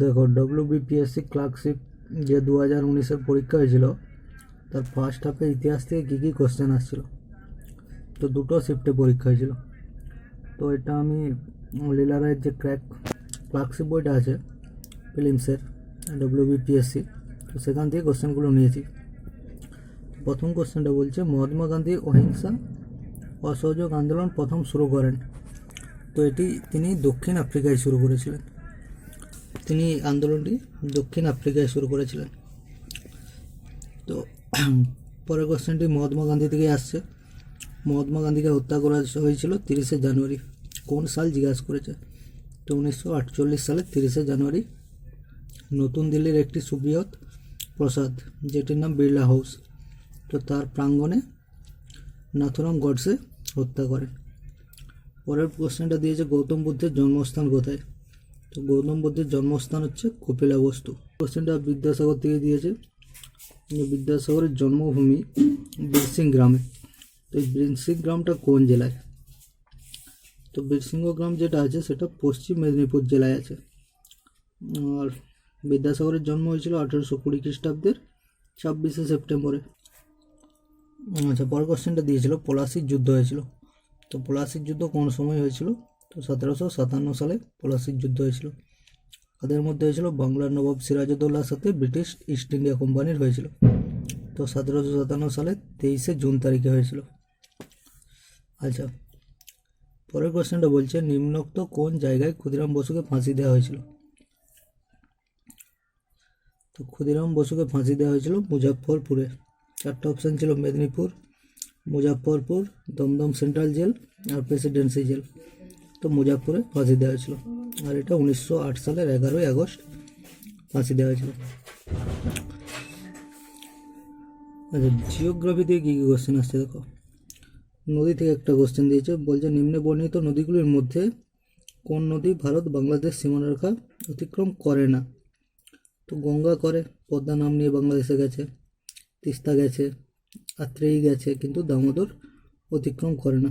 দেখো, WBPSC clerkship যে 2019-এর পরীক্ষা হয়েছিল, তার ফার্স্ট হাফে ইতিহাস থেকে কী কী কোশ্চেন আসছিল। তো দুটো শিফটে পরীক্ষা হয়েছিল। তো এটা আমি লীলা রায়ের যে ক্লার্কশিপ বইটা আছে ফিলিমসের, ডব্লিউবিপিএসসি, তো সেখান থেকে কোশ্চেনগুলো নিয়েছি। প্রথম কোশ্চেনটা বলছে, মহাত্মা গান্ধী অহিংসা অসহযোগ আন্দোলন প্রথম শুরু করেন। তো এটি তিনি দক্ষিণ আফ্রিকায় শুরু করেছিলেন। তিনি আন্দোলনটি দক্ষিণ আফ্রিকায় শুরু করেছিলেন। তো পরের কোশ্চেনটি মহাত্মা গান্ধী থেকে আসছে। মহাত্মা গান্ধীকে হত্যা করা হয়েছিল 30শে জানুয়ারি। কোন সাল জিজ্ঞাসা করেছে? তো 1948 সালের 30শে জানুয়ারি নতুন দিল্লির একটি সুবৃহৎ প্রাসাদ, যেটির নাম বিড়লা হাউস, তো তার প্রাঙ্গণে নাথুরাম গডসে হত্যা করেন। পরের কোশ্চেনটা দিয়েছে, গৌতম বুদ্ধের জন্মস্থান কোথায়? তো গৌতম বুদ্ধের জন্মস্থান হচ্ছে কপিলাবস্তু। কোশ্চেনটা বিদ্যাসাগর থেকে দিয়েছে। বিদ্যাসাগরের জন্মভূমি বীরসিং গ্রামে। তো এই বীরসিং গ্রামটা কোন জেলায়? তো বীরসিংহ গ্রাম যেটা আছে সেটা পশ্চিম মেদিনীপুর জেলায় আছে। আর বিদ্যাসাগরের জন্ম হয়েছিল 1820 খ্রিস্টাব্দের 26শে সেপ্টেম্বরে। আচ্ছা, পরের কোশ্চেনটা দিয়েছিল, পলাশির যুদ্ধ হয়েছিল। তো পলাশির যুদ্ধ কোন সময় হয়েছিল? তো 1757 সালে পলাশির যুদ্ধ হয়েছিল। তাদের মধ্যে হয়েছিল বাংলার নবাব সিরাজউদ্দৌলার সাথে ব্রিটিশ ইস্ট ইন্ডিয়া কোম্পানির হয়েছিল। তো 1757 সালে 23শে জুন তারিখে হয়েছিল। আচ্ছা, পরের কোশ্চেনটা বলছে, নিম্নোক্ত কোন জায়গায় ক্ষুদিরাম বসুকে ফাঁসি দেওয়া হয়েছিল? তো ক্ষুদিরাম বসুকে ফাঁসি দেওয়া হয়েছিল মুজাফফরপুরে। চারটা অপশান ছিল, মেদিনীপুর, মুজাফফরপুর, দমদম সেন্ট্রাল জেল আর প্রেসিডেন্সি জেল। তো মুজাফফরে ফাঁসি দেওয়া হয়েছিল। আর এটা 1908 সালের 11ই আগস্ট ফাঁসি দেওয়া হয়েছিল। আচ্ছা, জিওগ্রাফি থেকে কী কী কোশ্চেন আসছে দেখো। নদী থেকে একটা কোশ্চেন দিয়েছে, বলছে নিম্নে বর্ণিত নদীগুলির মধ্যে কোন নদী ভারত বাংলাদেশ সীমারেখা অতিক্রম করে না? তো গঙ্গা করে, পদ্মা নাম নিয়ে বাংলাদেশে গেছে, তিস্তা গেছে, আত্রেয়ী গেছে, কিন্তু দামোদর অতিক্রম করে না।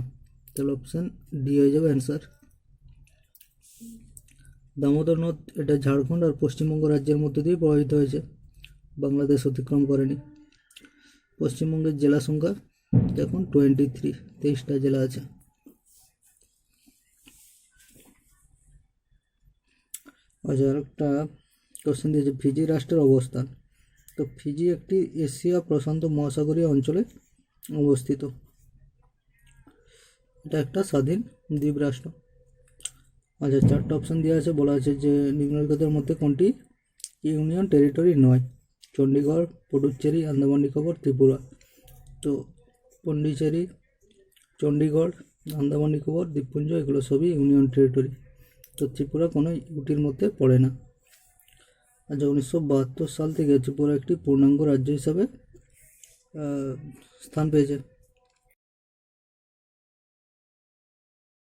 তাহলে অপশান ডি হয়ে যাবে অ্যান্সার। দামোদর নদ এটা ঝাড়খণ্ড আর পশ্চিমবঙ্গ রাজ্যের মধ্যে দিয়ে প্রবাহিত হয়েছে, বাংলাদেশ অতিক্রম করেনি। পশ্চিমবঙ্গের জেলা সংখ্যা দেখুন 23টা জেলা আছে। আচ্ছা, আর একটা কোশ্চেন দিয়েছে, ফিজি রাষ্ট্রের অবস্থান। তো ফিজি একটি এশিয়া প্রশান্ত মহাসাগরীয় অঞ্চলে অবস্থিত। এটা একটা স্বাধীন দ্বীপ রাষ্ট্র। আচ্ছা, চারটা অপশান দেওয়া আছে, বলা আছে যে নিম্নলিখিতের মধ্যে কোনটি ইউনিয়ন টেরিটরি নয়? চণ্ডীগড়, পুডুচেরি, আন্দামান নিকোবর, ত্রিপুরা। তো পন্ডিচেরি, চণ্ডীগড়, আন্দামান নিকোবর দ্বীপপুঞ্জ এগুলো সবই ইউনিয়ন টেরিটরি। তো ত্রিপুরা কোনো ইউটির মধ্যে পড়ে না। আচ্ছা, 1972 সাল থেকে ত্রিপুরা একটি পূর্ণাঙ্গ রাজ্য হিসাবে স্থান পেয়েছে।